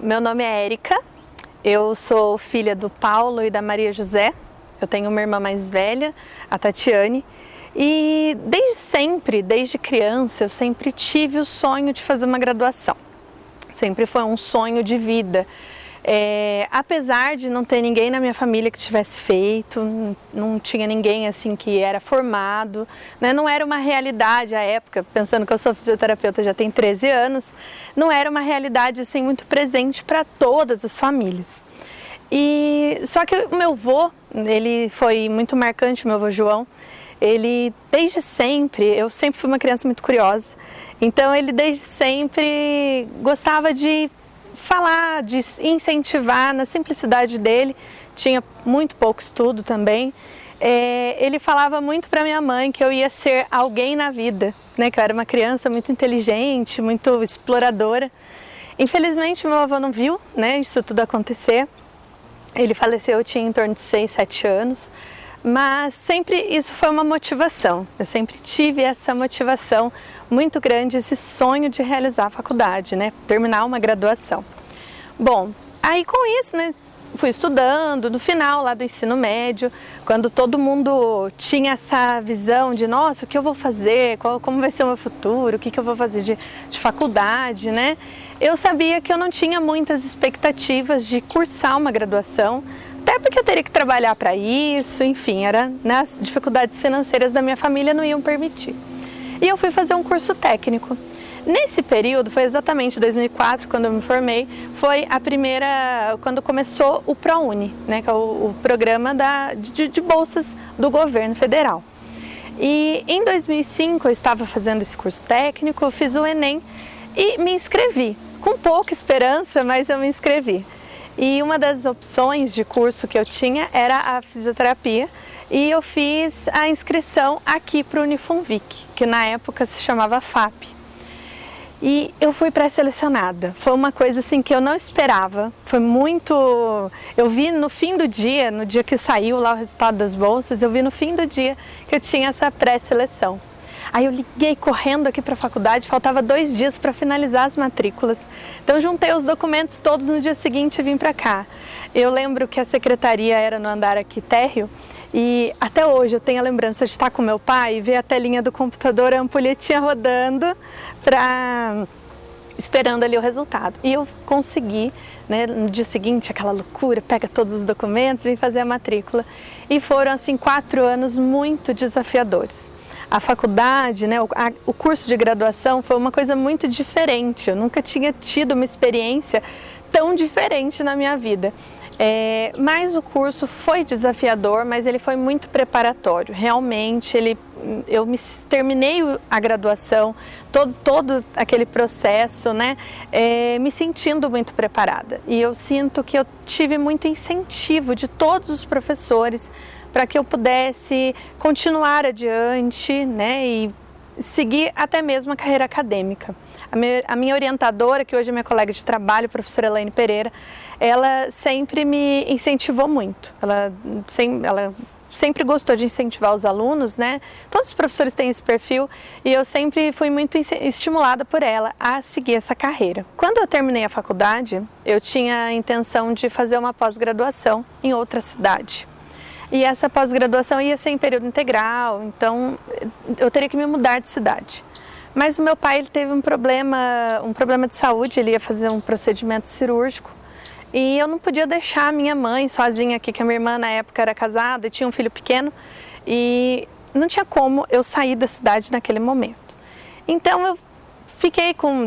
Meu nome é Érica, eu sou filha do Paulo e da Maria José. Eu tenho uma irmã mais velha, a Tatiane, e desde sempre, desde criança, eu sempre tive o sonho de fazer uma graduação. Sempre foi um sonho de vida. Apesar de não ter ninguém na minha família que tivesse feito, não tinha ninguém assim que era formado, né? Não era uma realidade à época, pensando que eu sou fisioterapeuta já tem 13 anos, não era uma realidade assim muito presente para todas as famílias. E só que o meu avô, ele foi muito marcante, o meu avô João. Ele desde sempre, eu sempre fui uma criança muito curiosa, então ele desde sempre gostava de falar, de incentivar na simplicidade dele. Tinha muito pouco estudo também. Ele falava muito para minha mãe que eu ia ser alguém na vida, né? Que eu era uma criança muito inteligente, muito exploradora. Infelizmente meu avô não viu, né, isso tudo acontecer. Ele faleceu, eu tinha em torno de 6, 7 anos, mas sempre isso foi uma motivação. Eu sempre tive essa motivação muito grande, esse sonho de realizar a faculdade, né, terminar uma graduação. Bom, aí com isso, né, fui estudando. No final lá do ensino médio, quando todo mundo tinha essa visão de, nossa, o que eu vou fazer, como vai ser o meu futuro, o que eu vou fazer de faculdade, né? Eu sabia que eu não tinha muitas expectativas de cursar uma graduação, até porque eu teria que trabalhar para isso, enfim, as dificuldades financeiras da minha família não iam permitir. E eu fui fazer um curso técnico. Nesse período, foi exatamente 2004, quando eu me formei, foi a primeira, quando começou o ProUni, né, que é o programa de bolsas do governo federal. E em 2005 eu estava fazendo esse curso técnico, eu fiz o Enem e me inscrevi, com pouca esperança, mas eu me inscrevi. E uma das opções de curso que eu tinha era a fisioterapia, e eu fiz a inscrição aqui para o Unifunvic, que na época se chamava FAP. E eu fui pré-selecionada. Foi uma coisa assim que eu não esperava. Foi muito... Eu vi no fim do dia, no dia que saiu lá o resultado das bolsas, eu vi no fim do dia que eu tinha essa pré-seleção. Aí eu liguei correndo aqui para a faculdade, faltava 2 dias para finalizar as matrículas. Então juntei os documentos todos no dia seguinte e vim para cá. Eu lembro que a secretaria era no andar aqui térreo, e até hoje eu tenho a lembrança de estar com meu pai e ver a telinha do computador, a ampulhetinha rodando, esperando ali o resultado. E eu consegui, né, no dia seguinte, aquela loucura, pega todos os documentos, vim fazer a matrícula. E foram assim 4 anos muito desafiadores. A faculdade, né, o curso de graduação foi uma coisa muito diferente. Eu nunca tinha tido uma experiência tão diferente na minha vida. Mas o curso foi desafiador, mas ele foi muito preparatório. Realmente, eu terminei a graduação, todo aquele processo, né, me sentindo muito preparada. E eu sinto que eu tive muito incentivo de todos os professores para que eu pudesse continuar adiante, né, e seguir até mesmo a carreira acadêmica. A minha orientadora, que hoje é minha colega de trabalho, a professora Elaine Pereira, ela sempre me incentivou muito. Ela sempre gostou de incentivar os alunos, né? Todos os professores têm esse perfil, e eu sempre fui muito estimulada por ela a seguir essa carreira. Quando eu terminei a faculdade, eu tinha a intenção de fazer uma pós-graduação em outra cidade. E essa pós-graduação ia ser em período integral, então eu teria que me mudar de cidade. Mas o meu pai, ele teve um problema de saúde, ele ia fazer um procedimento cirúrgico, e eu não podia deixar a minha mãe sozinha aqui, que a minha irmã na época era casada e tinha um filho pequeno, e não tinha como eu sair da cidade naquele momento. Então eu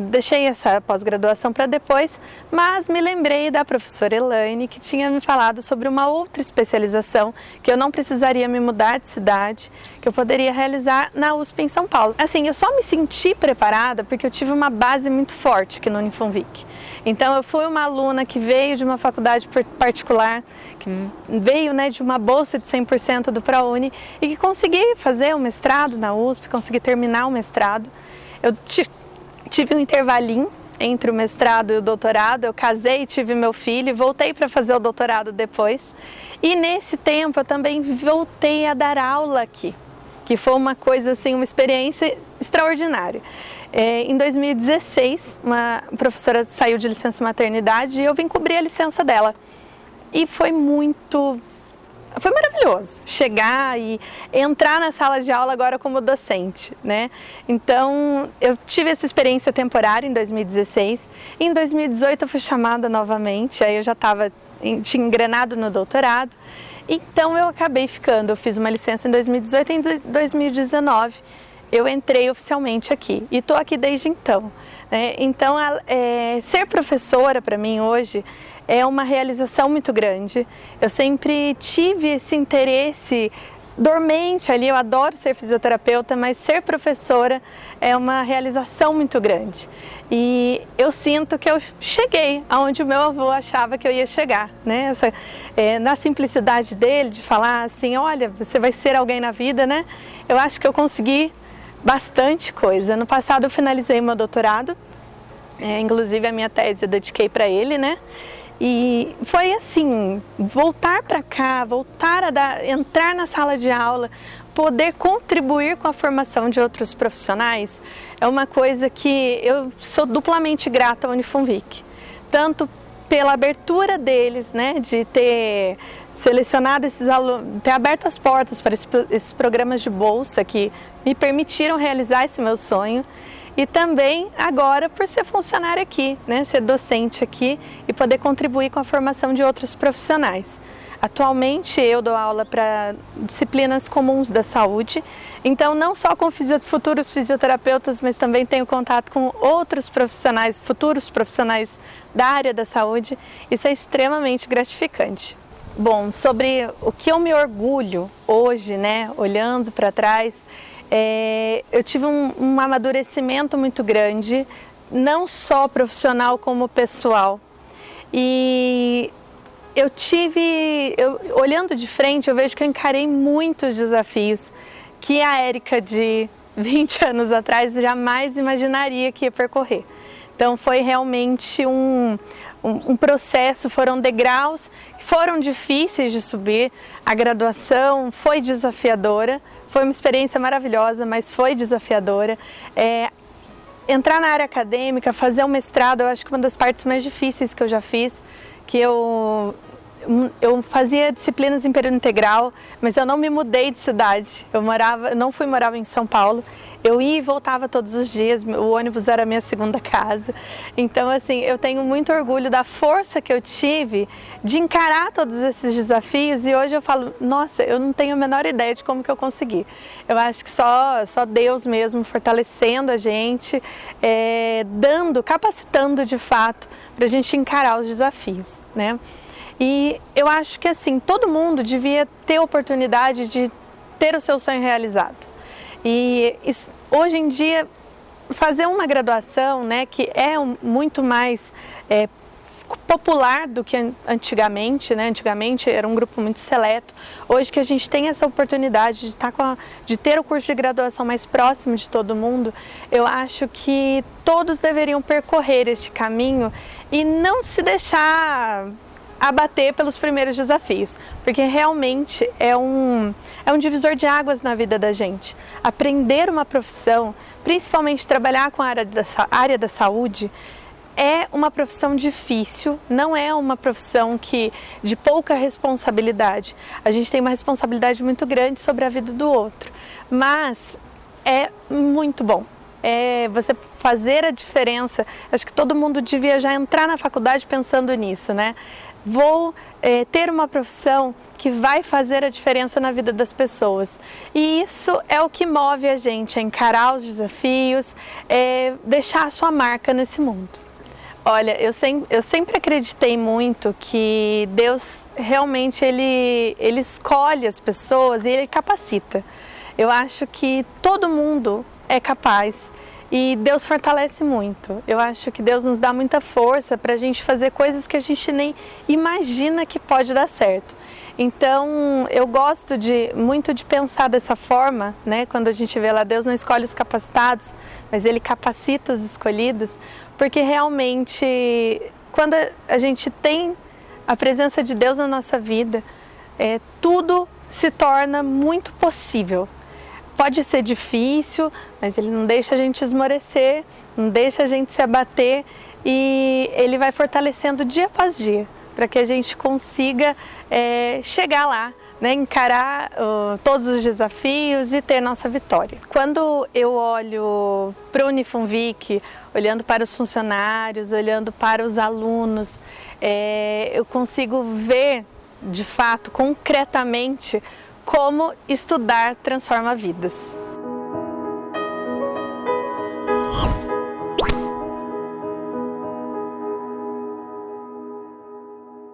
deixei essa pós-graduação para depois, mas me lembrei da professora Elaine, que tinha me falado sobre uma outra especialização, que eu não precisaria me mudar de cidade, que eu poderia realizar na USP em São Paulo. Assim, eu só me senti preparada porque eu tive uma base muito forte aqui no Unifunvic. Então eu fui uma aluna que veio de uma faculdade particular, que veio, né, de uma bolsa de 100% do ProUni, e que consegui fazer o mestrado na USP, consegui terminar o mestrado. Eu tive um intervalinho entre o mestrado e o doutorado, eu casei, tive meu filho e voltei para fazer o doutorado depois. E nesse tempo eu também voltei a dar aula aqui, que foi uma coisa assim, uma experiência extraordinária. Em 2016, uma professora saiu de licença maternidade e eu vim cobrir a licença dela. E foi maravilhoso chegar e entrar na sala de aula agora como docente, né? Então, eu tive essa experiência temporária em 2016. Em 2018 eu fui chamada novamente, aí eu já tinha engrenado no doutorado. Então eu acabei ficando, eu fiz uma licença em 2018 e em 2019 eu entrei oficialmente aqui e estou aqui desde então, né? Então, ser professora para mim hoje é uma realização muito grande. Eu sempre tive esse interesse dormente ali, eu adoro ser fisioterapeuta, mas ser professora é uma realização muito grande. E eu sinto que eu cheguei aonde o meu avô achava que eu ia chegar, né? Na simplicidade dele, de falar assim, olha, você vai ser alguém na vida, né? Eu acho que eu consegui bastante coisa. No passado eu finalizei meu doutorado, inclusive a minha tese eu dediquei para ele, né? E foi assim, voltar para cá, entrar na sala de aula, poder contribuir com a formação de outros profissionais, é uma coisa que eu sou duplamente grata à Unifunvic. Tanto pela abertura deles, né, de ter selecionado esses alunos, ter aberto as portas para esses programas de bolsa que me permitiram realizar esse meu sonho. E também agora por ser funcionária aqui, né, ser docente aqui e poder contribuir com a formação de outros profissionais. Atualmente eu dou aula para disciplinas comuns da saúde, então não só com futuros fisioterapeutas, mas também tenho contato com outros profissionais, futuros profissionais da área da saúde. Isso é extremamente gratificante. Bom, sobre o que eu me orgulho hoje, né, olhando para trás, eu tive um amadurecimento muito grande, não só profissional como pessoal. E olhando de frente, eu vejo que eu encarei muitos desafios que a Érica de 20 anos atrás jamais imaginaria que ia percorrer. Então foi realmente um processo, foram degraus que foram difíceis de subir. A graduação foi desafiadora. Foi uma experiência maravilhosa, mas foi desafiadora. Entrar na área acadêmica, fazer um mestrado, eu acho que uma das partes mais difíceis que eu já fiz, que eu fazia disciplinas em período integral, mas eu não me mudei de cidade. Eu não fui morar em São Paulo. Eu ia e voltava todos os dias, o ônibus era a minha segunda casa. Então, assim, eu tenho muito orgulho da força que eu tive de encarar todos esses desafios e hoje eu falo, nossa, eu não tenho a menor ideia de como que eu consegui. Eu acho que só Deus mesmo fortalecendo a gente, capacitando de fato para a gente encarar os desafios, né? E eu acho que assim, todo mundo devia ter a oportunidade de ter o seu sonho realizado. E hoje em dia, fazer uma graduação, né, que é muito mais popular do que antigamente, né? Antigamente era um grupo muito seleto. Hoje que a gente tem essa oportunidade de ter o curso de graduação mais próximo de todo mundo, eu acho que todos deveriam percorrer este caminho e não se deixar abater pelos primeiros desafios, porque realmente é um divisor de águas na vida da gente. Aprender uma profissão, principalmente trabalhar com a área da saúde, é uma profissão difícil, não é uma profissão de pouca responsabilidade. A gente tem uma responsabilidade muito grande sobre a vida do outro, mas é muito bom. Você fazer a diferença. Acho que todo mundo devia já entrar na faculdade pensando nisso, né? Vou ter uma profissão que vai fazer a diferença na vida das pessoas. E isso é o que move a gente a encarar os desafios, deixar a sua marca nesse mundo. Olha, eu sempre acreditei muito que Deus realmente ele escolhe as pessoas e Ele capacita. Eu acho que todo mundo é capaz. E Deus fortalece muito. Eu acho que Deus nos dá muita força para a gente fazer coisas que a gente nem imagina que pode dar certo. Então, eu gosto muito de pensar dessa forma, né? Quando a gente vê lá, Deus não escolhe os capacitados, mas Ele capacita os escolhidos, porque realmente, quando a gente tem a presença de Deus na nossa vida, tudo se torna muito possível. pode ser difícil, mas ele não deixa a gente esmorecer, não deixa a gente se abater e ele vai fortalecendo dia após dia para que a gente consiga chegar lá, né, encarar todos os desafios e ter nossa vitória. Quando eu olho para o Unifunvic, olhando para os funcionários, olhando para os alunos, eu consigo ver de fato, concretamente, como estudar transforma vidas.